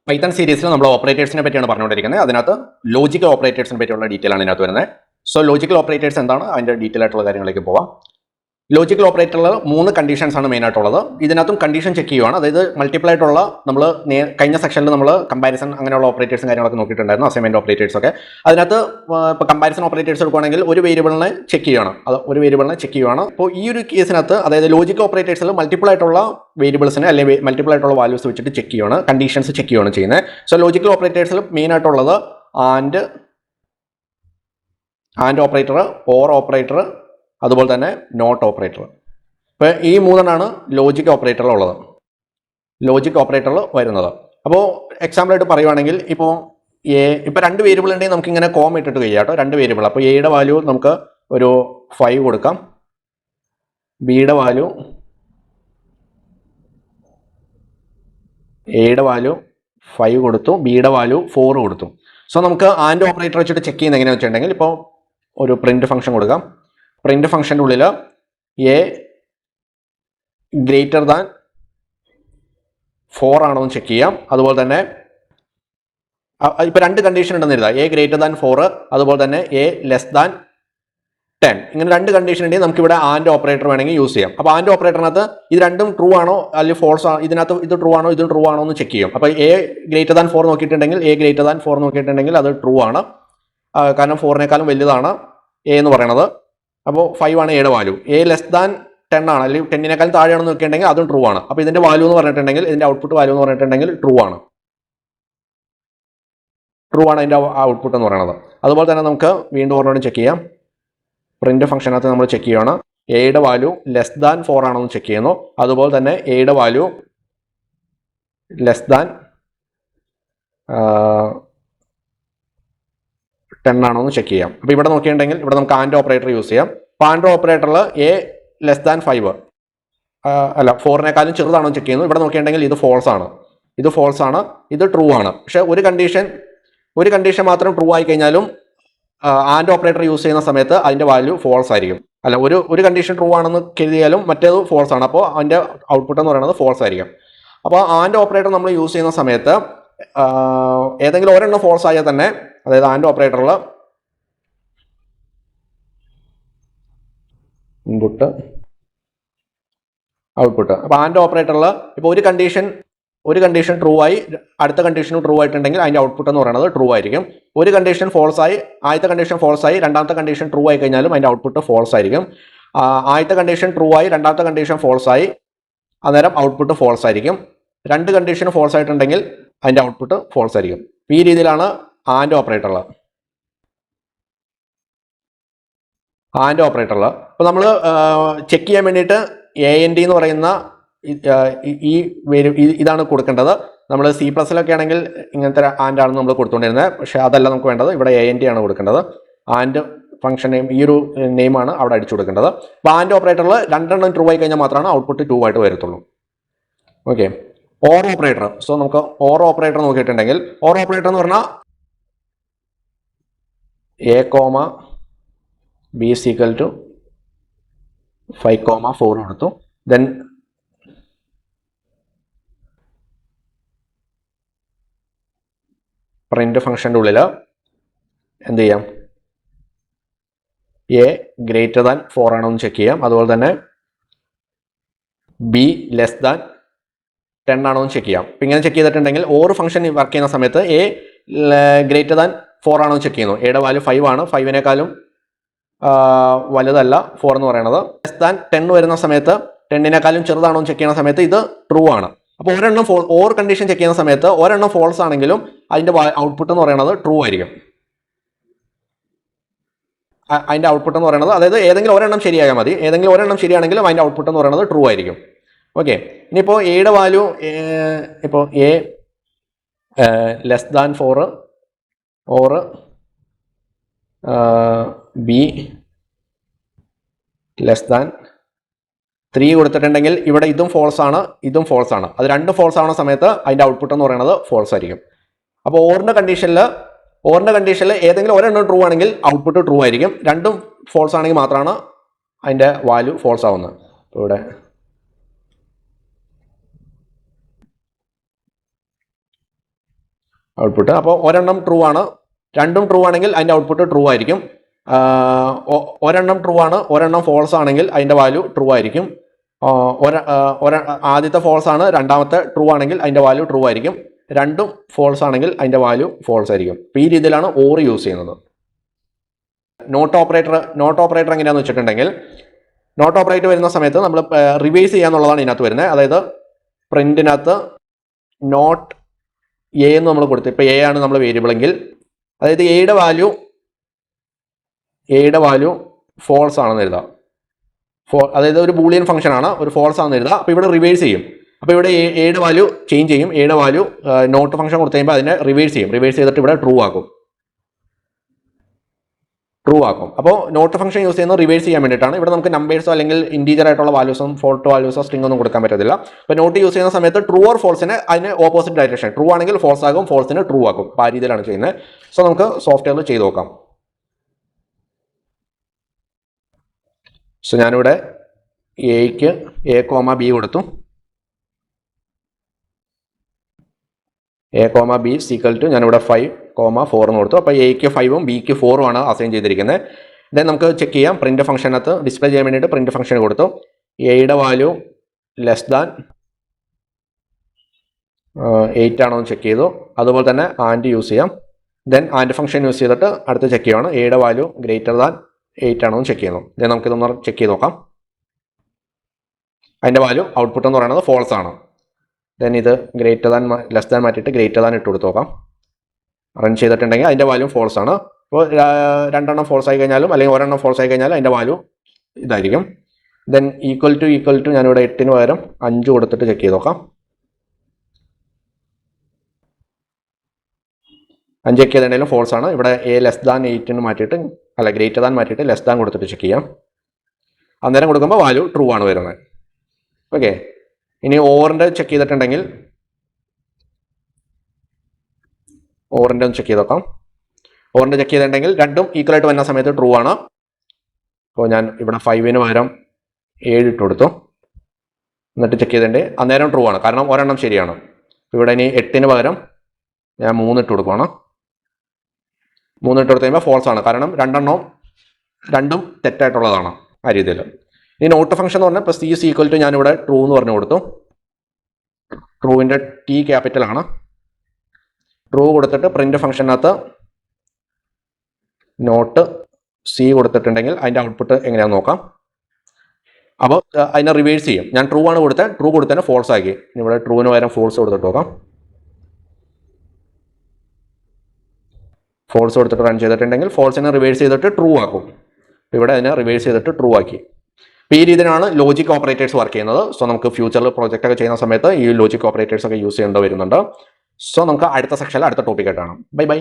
Python സീരീസിൽ നമ്മൾ ഓപ്പറേറ്റേഴ്സിനെ പറ്റിയാണ് പറഞ്ഞുകൊണ്ടിരിക്കുന്നത്. അതിനകത്ത് ലോജിക്കൽ ഓപ്പറേറ്റേഴ്സിനെ പറ്റിയുള്ള ഡീറ്റെയിൽ ആണ് ഇതിനകത്ത് വരുന്നത്. സോ ലോജിക്കൽ ഓപ്പറേറ്റേഴ്സ് എന്താണ്, അതിൻ്റെ ഡീറ്റെയിൽ ആയിട്ടുള്ള കാര്യങ്ങളിലേക്ക് പോവാം. ലോജിക്കൽ ഓപ്പറേറ്ററിൽ 3 കണ്ടീഷൻസ് ആണ് മെയിൻ ആയിട്ടുള്ളത്. ഇതിനകത്തും കണ്ടീഷൻ ചെക്ക് ചെയ്യുവാണ്. അതായത് മൾട്ടിപ്പിൾ ആയിട്ടുള്ള നമ്മൾ കഴിഞ്ഞ സെക്ഷനിൽ നമ്മൾ കമ്പാരിസൺ അങ്ങനെയുള്ള ഓപ്പറേറ്റേഴ്സും കാര്യങ്ങളൊക്കെ നോക്കിയിട്ടുണ്ടായിരുന്നു, അസൈൻമെന്റ് ഓപ്പറേറ്റേഴ്സ് ഒക്കെ. അതിനകത്ത് ഇപ്പോൾ കമ്പാരിസൺ ഓപ്പറേറ്റേഴ്സ് എടുക്കുകയാണെങ്കിൽ ഒരു വേരിയബിളിനെ ചെക്ക് ചെയ്യണം, അത് ഒരു വേരിയബിളിനെ ചെക്ക് ചെയ്യുവാണ്. ഇപ്പോൾ ഈ ഒരു കേസിനകത്ത് അതായത് ലോജിക്കൽ ഓപ്പറേറ്റേഴ്സിൽ മൾട്ടിപ്പിൾ ആയിട്ടുള്ള വേരിയബിൾസിനെ അല്ലെങ്കിൽ മൾട്ടിപ്പിൾ ആയിട്ടുള്ള വാല്യൂസ് വെച്ചിട്ട് ചെക്ക് ചെയ്യുകയാണ്, കണ്ടീഷൻസ് ചെക്ക് ചെയ്യുകയാണ് ചെയ്യുന്നത്. സോ ലോജിക്കൽ ഓപ്പറേറ്റേഴ്സിൽ മെയിൻ ആയിട്ടുള്ളത് ആൻഡ് ഓപ്പറേറ്റർ, ഓർ ഓപ്പറേറ്റർ, അതുപോലെ തന്നെ നോട്ട് ഓപ്പറേറ്റർ. ഇപ്പോൾ ഈ 3 ലോജിക് ഓപ്പറേറ്ററിലുള്ളത്, ലോജിക് ഓപ്പറേറ്ററിൽ വരുന്നത്. അപ്പോൾ എക്സാമ്പിളായിട്ട് പറയുവാണെങ്കിൽ ഇപ്പോൾ ഇപ്പോൾ 2 വേരിയബിൾ ഉണ്ടെങ്കിൽ നമുക്ക് ഇങ്ങനെ കോമ ഇട്ടിട്ട് കഴിയാം കേട്ടോ, 2 വേരിയബിൾ. അപ്പോൾ എയുടെ വാല്യൂ നമുക്ക് ഒരു 5 കൊടുക്കാം, ബിയുടെ വാല്യൂ 5 കൊടുത്തു, ബിയുടെ വാല്യൂ 4 കൊടുത്തു. സോ നമുക്ക് ആൻഡ് ഓപ്പറേറ്റർ വെച്ചിട്ട് ചെക്ക് ചെയ്യുന്നത് എങ്ങനെയാണെന്ന് വെച്ചിട്ടുണ്ടെങ്കിൽ ഇപ്പോൾ ഒരു പ്രിന്റ് ഫംഗ്ഷൻ കൊടുക്കാം. പ്രിന്റ് ഫംഗ്ഷൻ്റെ ഉള്ളിൽ എ ഗ്രേറ്റർ ദാൻ 4 ആണോ എന്ന് ചെക്ക് ചെയ്യാം. അതുപോലെ തന്നെ ഇപ്പോൾ 2 കണ്ടീഷൻ ഉണ്ടെന്ന് എഴുതാം, എ ഗ്രേറ്റർ ദാൻ 4, അതുപോലെ തന്നെ എ ലെസ് ദാൻ 10. ഇങ്ങനെ 2 കണ്ടീഷൻ ഉണ്ടെങ്കിൽ നമുക്കിവിടെ ആൻഡ് ഓപ്പറേറ്റർ വേണമെങ്കിൽ യൂസ് ചെയ്യാം. അപ്പോൾ ആൻഡ് ഓപ്പറേറ്ററിനകത്ത് ഇത് രണ്ടും ട്രൂ ആണോ അല്ലെങ്കിൽ ഫോൾസ് ആണോ, ഇതിനകത്ത് ഇത് ട്രൂ ആണോ ഇതും ട്രൂ ആണോ എന്ന് ചെക്ക് ചെയ്യും. അപ്പോൾ എ ഗ്രേറ്റർ ദാൻ 4 നോക്കിയിട്ടുണ്ടെങ്കിൽ എ ഗ്രേറ്റർ ദാൻ 4 നോക്കിയിട്ടുണ്ടെങ്കിൽ അത് ട്രൂ ആണ്, കാരണം 4-നേക്കാളും വലുതാണ് എ എന്ന് പറയുന്നത്. അപ്പോൾ 5 ആണ് എയുടെ വാല്യൂ. എ ലെസ് ദാൻ 10 ആണ് അല്ലെങ്കിൽ 10-നേക്കാളും താഴെയാണെന്ന് നോക്കിയിട്ടുണ്ടെങ്കിൽ അതും ട്രൂ ആണ്. അപ്പോൾ ഇതിന്റെ വാല്യൂ എന്ന് പറഞ്ഞിട്ടുണ്ടെങ്കിൽ, ഇതിന്റെ ഔട്ട്പുട്ട് വാല്യൂ എന്ന് പറഞ്ഞിട്ടുണ്ടെങ്കിൽ ട്രൂ ആണ് അതിന്റെ ഔട്ട്പുട്ട് എന്ന് പറയുന്നത്. അതുപോലെ തന്നെ നമുക്ക് വീണ്ടും ഒരെണ്ണം ചെക്ക് ചെയ്യാം. പ്രിന്റ് ഫംഗ്ഷനകത്ത് നമ്മൾ ചെക്ക് ചെയ്യണം, എയുടെ വാല്യൂ ലെസ് ദാൻ 4 ആണെന്ന് ചെക്ക് ചെയ്യുന്നു. അതുപോലെ തന്നെ എയുടെ വാല്യൂ ലെസ് ദാൻ 10 ആണോ എന്ന് ചെക്ക് ചെയ്യാം. അപ്പോൾ ഇവിടെ നോക്കിയിട്ടുണ്ടെങ്കിൽ ഇവിടെ നമുക്ക് ആൻഡ് ഓപ്പറേറ്റർ യൂസ് ചെയ്യാം. അപ്പോൾ ആൻഡ് ഓപ്പറേറ്ററിൽ എ ലെസ് ദാൻ 5 അല്ല 4-നേക്കാളും ചെറുതാണോ ചെക്ക് ചെയ്യുന്നു. ഇവിടെ നോക്കിയിട്ടുണ്ടെങ്കിൽ ഇത് ഫോൾസ് ആണ്, ഇത് ട്രൂ ആണ്. പക്ഷെ ഒരു കണ്ടീഷൻ മാത്രം ട്രൂ ആയി കഴിഞ്ഞാലും ആൻഡ് ഓപ്പറേറ്റർ യൂസ് ചെയ്യുന്ന സമയത്ത് അതിന്റെ വാല്യൂ ഫോൾസ് ആയിരിക്കും. അല്ല ഒരു കണ്ടീഷൻ ട്രൂ ആണെന്ന് കരുതിയാലും മറ്റേത് ഫോൾസ് ആണ്, അപ്പോൾ അതിന്റെ ഔട്ട്പുട്ട് എന്ന് പറയുന്നത് ഫോൾസ് ആയിരിക്കും. അപ്പോൾ ആൻഡ് ഓപ്പറേറ്റർ നമ്മൾ യൂസ് ചെയ്യുന്ന സമയത്ത് ഏതെങ്കിലും ഒരെണ്ണം ഫോൾസ് ആയാൽ തന്നെ, അതായത് ആൻഡ് ഓപ്പറേറ്ററിൽ ഇൻപുട്ട് ഔട്ട്പുട്ട്, അപ്പോൾ ആൻഡ് ഓപ്പറേറ്ററിൽ ഇപ്പോൾ ഒരു കണ്ടീഷൻ ട്രൂ ആയി അടുത്ത കണ്ടീഷനും ട്രൂ ആയിട്ടുണ്ടെങ്കിൽ അതിന്റെ ഔട്ട്പുട്ട് എന്ന് പറയുന്നത് ട്രൂ ആയിരിക്കും. ഒരു കണ്ടീഷൻ ഫോൾസ് ആയി ആദ്യത്തെ കണ്ടീഷൻ ഫോൾസ് ആയി രണ്ടാമത്തെ കണ്ടീഷൻ ട്രൂ ആയി കഴിഞ്ഞാലും അതിന്റെ ഔട്ട്പുട്ട് ഫോൾസ് ആയിരിക്കും. ആദ്യത്തെ കണ്ടീഷൻ ട്രൂ ആയി രണ്ടാമത്തെ കണ്ടീഷൻ ഫോൾസ് ആയി അന്നേരം ഔട്ട്പുട്ട് ഫോൾസ് ആയിരിക്കും. 2 കണ്ടീഷൻ ഫോൾസ് ആയിട്ടുണ്ടെങ്കിൽ അതിന്റെ ഔട്ട്പുട്ട് ഫോൾസ് ആയിരിക്കും. ഈ രീതിയിലാണ് ആൻഡ് ഓപ്പറേറ്ററിൽ. അപ്പോൾ നമ്മൾ ചെക്ക് ചെയ്യാൻ വേണ്ടിയിട്ട് AND എന്ന് പറയുന്ന ഇതാണ് കൊടുക്കേണ്ടത്. നമ്മൾ C++ലൊക്കെ ആണെങ്കിൽ ഇങ്ങനത്തെ ആൻഡ് ആണ് നമ്മൾ കൊടുത്തുകൊണ്ടിരുന്നത്, പക്ഷെ അതല്ല നമുക്ക് വേണ്ടത്. ഇവിടെ AND ആണ് കൊടുക്കേണ്ടത്. ആൻഡ് ഫംഗ്ഷൻ നെയിം ഈ ഒരു നെയിമാണ് അവിടെ അടിച്ചു കൊടുക്കേണ്ടത്. അപ്പോൾ ആൻഡ് ഓപ്പറേറ്ററിൽ 2 ട്രൂ ആയി കഴിഞ്ഞാൽ മാത്രമാണ് ഔട്ട്പുട്ട് 2 ആയിട്ട് വരത്തുള്ളൂ. Okay, or operator. സോ നമുക്ക് ഓർ ഓപ്പറേറ്റർ നോക്കിയിട്ടുണ്ടെങ്കിൽ, ഓർ ഓപ്പറേറ്റർ എന്ന് പറഞ്ഞാൽ A, B is equal to 5, 4 കൊടുത്തു. ദെൻ പ്രിന്റ് ഫംഗ്ഷൻ്റെ ഉള്ളിൽ എന്ത് ചെയ്യാം, എ ഗ്രേറ്റർ ദാൻ 4 ആണോ എന്ന് ചെക്ക് ചെയ്യാം. അതുപോലെ തന്നെ ബി ലെസ് ദാൻ 10 ആണോ എന്ന് ചെക്ക് ചെയ്യാം. അപ്പം ഇങ്ങനെ ചെക്ക് ചെയ്തിട്ടുണ്ടെങ്കിൽ ഓർ ഫംഗ്ഷൻ വർക്ക് ചെയ്യുന്ന സമയത്ത് എ ഗ്രേറ്റർ ദാൻ 4 ആണോ എന്ന് ചെക്ക് ചെയ്യുന്നു. എയുടെ വാല്യൂ 5 ആണ്, 5-നേക്കാളും വലുതല്ല 4 എന്ന് പറയുന്നത്. ലെസ് ദാൻ 10 വരുന്ന സമയത്ത് 10-നേക്കാളും ചെറുതാണോ എന്ന് ചെക്ക് ചെയ്യുന്ന സമയത്ത് ഇത് ട്രൂ ആണ്. അപ്പോൾ ഒരെണ്ണം ഓർ കണ്ടീഷൻ ചെക്ക് ചെയ്യുന്ന സമയത്ത് ഒരെണ്ണം ഫോൾസ് ആണെങ്കിലും അതിന്റെ ഔട്ട്പുട്ട് എന്ന് പറയുന്നത് ട്രൂ ആയിരിക്കും. അതിന്റെ ഔട്ട്പുട്ട് എന്ന് പറയുന്നത്, അതായത് ഏതെങ്കിലും ഒരെണ്ണം ശരിയായാൽ മതി, ഏതെങ്കിലും ഒരെണ്ണം ശരിയാണെങ്കിലും അതിന്റെ ഔട്ട്പുട്ട് എന്ന് പറയുന്നത് ട്രൂ ആയിരിക്കും. ഓക്കെ, ഇനിയിപ്പോൾ എയുടെ വാല്യൂ ഇപ്പോൾ A less than 4 or be less than 3 കൊടുത്തിട്ടുണ്ടെങ്കിൽ ഇവിടെ ഇതും ഫോൾസ് ആണ്, ഇതും ഫോൾസ് ആണ്. അത് 2 ഫോൾസ് ആവുന്ന സമയത്ത് അതിന്റെ ഔട്ട്പുട്ട് എന്ന് പറയുന്നത് ഫോൾസ് ആയിരിക്കും. അപ്പോൾ ഓറിന്റെ കണ്ടീഷനിൽ ഏതെങ്കിലും ഒരെണ്ണം ട്രൂ ആണെങ്കിൽ ഔട്ട്പുട്ട് ട്രൂ ആയിരിക്കും. 2 ഫോൾസ് ആണെങ്കിൽ മാത്രമാണ് അതിന്റെ വാല്യൂ ഫോൾസ് ആവുന്നത്. ഇവിടെ ഔട്ട്പുട്ട്. അപ്പോൾ ഒരെണ്ണം ട്രൂ ആണ്, രണ്ടും ട്രൂ ആണെങ്കിൽ അതിൻ്റെ ഔട്ട്പുട്ട് ട്രൂ ആയിരിക്കും. ഒരെണ്ണം ട്രൂ ആണ്, ഒരെണ്ണം ഫോൾസ് ആണെങ്കിൽ അതിൻ്റെ വാല്യൂ ട്രൂ ആയിരിക്കും. ആദ്യത്തെ ഫോൾസ് ആണ്, രണ്ടാമത്തെ ട്രൂ ആണെങ്കിൽ അതിൻ്റെ വാല്യൂ ട്രൂ ആയിരിക്കും. രണ്ടും ഫോൾസ് ആണെങ്കിൽ അതിൻ്റെ വാല്യൂ ഫോൾസ് ആയിരിക്കും. അപ്പോൾ ഈ രീതിയിലാണ് ഓർ യൂസ് ചെയ്യുന്നത്. നോട്ട് ഓപ്പറേറ്റർ എങ്ങനെയാണെന്ന് വെച്ചിട്ടുണ്ടെങ്കിൽ, നോട്ട് ഓപ്പറേറ്റർ വരുന്ന സമയത്ത് നമ്മൾ റിവൈസ് ചെയ്യാന്നുള്ളതാണ് ഇതിനകത്ത് വരുന്നത്. അതായത് പ്രിന്റിനകത്ത് നോട്ട് എ എന്ന് നമ്മൾ കൊടുത്തു. ഇപ്പോൾ എ ആണ് നമ്മൾ വേരിയബിൾ എങ്കിൽ, അതായത് എയുടെ വാല്യൂ ഫോൾസ് ആണെന്ന് എഴുതാം. അതായത് ഒരു ബൂളിയൻ ഫംഗ്ഷൻ ആണ്, ഒരു ഫോൾസ് ആണെന്ന് എഴുതാം. അപ്പോൾ ഇവിടെ റിവേഴ്സ് ചെയ്യും. അപ്പോൾ ഇവിടെ എയുടെ വാല്യൂ ചേഞ്ച് ചെയ്യും. എയുടെ വാല്യൂ നോട്ട് ഫംഗ്ഷൻ കൊടുത്തു കഴിയുമ്പോൾ അതിനെ റിവേഴ്സ് ചെയ്യും. റിവേഴ്സ് ചെയ്തിട്ട് ഇവിടെ ട്രൂ ആക്കും. അപ്പോൾ നോട്ട് ഫംഗ്ഷൻ യൂസ് ചെയ്യുന്നത് റിവേഴ്സ് ചെയ്യാൻ വേണ്ടിയിട്ടാണ്. ഇവിടെ നമുക്ക് നമ്പേഴ്സോ അല്ലെങ്കിൽ ഇൻറ്റീജർ ആയിട്ടുള്ള വാല്യൂസും ഫോൾട്ട് വാല്യൂസോ സ്ട്രിംഗ് ഒന്നും കൊടുക്കാൻ പറ്റത്തില്ല. അപ്പോൾ നോട്ട് യൂസ് ചെയ്യുന്ന സമയത്ത് ട്രൂ ഓർ ഫോൾസിന് അതിന് ഓപ്പോസിറ്റ് ഡയറക്ഷൻ, ട്രൂ ആണെങ്കിൽ ഫോൾസ് ആകും, ഫോൾസിന് ട്രൂ ആക്കും. അപ്പോൾ ആ രീതിയിലാണ് ചെയ്യുന്നത്. സോ നമുക്ക് സോഫ്റ്റ്വെയറിൽ ചെയ്ത് നോക്കാം. സോ ഞാനിവിടെ എക്ക് എ കോമ ബി കൊടുത്തു. A comma B is equal to ഞാനിവിടെ 5,4 എന്ന് കൊടുത്തു. അപ്പോൾ എക്ക് 5ഉം ബിക്ക് 4ഉം ആണ് അസൈൻ ചെയ്തിരിക്കുന്നത്. ദെൻ നമുക്ക് ചെക്ക് ചെയ്യാം. പ്രിന്റ് ഫംഗ്ഷനകത്ത് ഡിസ്പ്ലേ ചെയ്യാൻ വേണ്ടിയിട്ട് പ്രിന്റ് ഫംഗ്ഷൻ കൊടുത്തു. എയുടെ വാല്യൂ ലെസ് ദാൻ 8 ആണോ എന്ന് ചെക്ക് ചെയ്തു. അതുപോലെ തന്നെ ആൻഡ് യൂസ് ചെയ്യാം. ദെൻ ആൻഡ് ഫംഗ്ഷൻ യൂസ് ചെയ്തിട്ട് അടുത്ത് ചെക്ക് ചെയ്യുകയാണ്. എയുടെ വാല്യൂ ഗ്രേറ്റർ ദാൻ 8 ആണോ എന്ന് ചെക്ക് ചെയ്യുന്നു. ദെൻ നമുക്കിതൊന്ന് ചെക്ക് ചെയ്ത് നോക്കാം. അതിൻ്റെ വാല്യൂ ഔട്ട്പുട്ട് എന്ന് പറയുന്നത് ഫോൾസ് ആണ്. ദെൻ ഇത് ഗ്രേറ്റർ ദാൻ ലെസ് ദാൻ മാറ്റിയിട്ട് ഗ്രേറ്റർ ദാൻ ഇട്ട് കൊടുത്ത് നോക്കാം. റൺ ചെയ്തിട്ടുണ്ടെങ്കിൽ അതിൻ്റെ വാല്യൂ ഫോൾസ് ആണ്. അപ്പോൾ രണ്ടെണ്ണം ഫോൾസ് ആയി കഴിഞ്ഞാലും അല്ലെങ്കിൽ ഒരെണ്ണം ഫോൾസ് ആയി കഴിഞ്ഞാലും അതിൻ്റെ വാല്യൂ ഇതായിരിക്കും. ദെൻ ഈക്വൽ ടു ഞാനിവിടെ 8ന് പകരം 5 കൊടുത്തിട്ട് ചെക്ക് ചെയ്ത് നോക്കാം. 5 ചെക്ക് ചെയ്തിട്ടുണ്ടെങ്കിലും ഫോൾസ് ആണ്. ഇവിടെ എ ലെസ് ദാൻ 8ന് മാറ്റിയിട്ട് ഗ്രേറ്റർ ദാൻ മാറ്റിയിട്ട് ലെസ് ദാൻ കൊടുത്തിട്ട് ചെക്ക് ചെയ്യാം. അന്നേരം കൊടുക്കുമ്പോൾ വാല്യൂ ട്രൂ ആണ് വരുന്നത്. ഓക്കെ, ഇനി ഓറിൻ്റെ ചെക്ക് ചെയ്തിട്ടുണ്ടെങ്കിൽ ഓറിൻ്റെ ഒന്ന് ചെക്ക് ചെയ്ത് നോക്കാം. ഓറിൻ്റെ ചെക്ക് ചെയ്തിട്ടുണ്ടെങ്കിൽ രണ്ടും ഈക്വൽ ആയിട്ട് വരുന്ന സമയത്ത് ട്രൂ ആണ്. അപ്പോൾ ഞാൻ ഇവിടെ 5ന് പകരം 7 ഇട്ട് കൊടുത്തു. എന്നിട്ട് ചെക്ക് ചെയ്തിട്ടുണ്ടെങ്കിൽ അന്നേരം ട്രൂ ആണ്, കാരണം ഒരെണ്ണം ശരിയാണ്. ഇവിടെ ഇനി 8ന് പകരം ഞാൻ 3 ഇട്ട് കൊടുക്കുകയാണ്. 3 ഇട്ട് കൊടുത്ത് കഴിയുമ്പോൾ ഫോൾസ് ആണ്, കാരണം രണ്ടും തെറ്റായിട്ടുള്ളതാണ്. ആ രീതിയിൽ. ഇനി നോട്ട് ഫംഗ്ഷൻ എന്ന് പറഞ്ഞാൽ സി ഈസ് ഈക്വൽ ടു ഞാനിവിടെ ട്രൂ എന്ന് പറഞ്ഞു കൊടുത്തു. ട്രൂവിൻ്റെ ടി ക്യാപിറ്റൽ ആണ്. ട്രൂ കൊടുത്തിട്ട് പ്രിന്റ് ഫംഗ്ഷനകത്ത് നോട്ട് സി കൊടുത്തിട്ടുണ്ടെങ്കിൽ അതിൻ്റെ ഔട്ട്പുട്ട് എങ്ങനെയാണെന്ന് നോക്കാം. അപ്പോൾ അതിനെ റിവേഴ്സ് ചെയ്യും. ഞാൻ ട്രൂ ആണ് കൊടുത്തത്, ട്രൂ കൊടുത്തതിന് ഫോൾസ് ആക്കി. ഇവിടെ ട്രൂവിന് പകരം ഫോൾസ് കൊടുത്തിട്ട് നോക്കാം. ഫോൾസ് കൊടുത്തിട്ട് റൺ ചെയ്തിട്ടുണ്ടെങ്കിൽ ഫോൾസിനെ റിവേഴ്സ് ചെയ്തിട്ട് ട്രൂ ആക്കും. ഇവിടെ അതിനെ റിവേഴ്സ് ചെയ്തിട്ട് ട്രൂ ആക്കി. അപ്പോൾ ഈ രീതിയിലാണ് ലോജിക് ഓപ്പറേറ്റേഴ്സ് വർക്ക് ചെയ്യുന്നത്. സോ നമുക്ക് ഫ്യൂച്ചറിൽ പ്രൊജക്റ്റ് ഒക്കെ ചെയ്യുന്ന സമയത്ത് ഈ ലോജിക് ഓപ്പറേറ്റേഴ്സ് ഒക്കെ യൂസ് ചെയ്യേണ്ടി വരുന്നുണ്ട്. സോ നമുക്ക് അടുത്ത സെക്ഷനിൽ അടുത്ത ടോപ്പിക്കായിട്ടാണ്. ബൈ.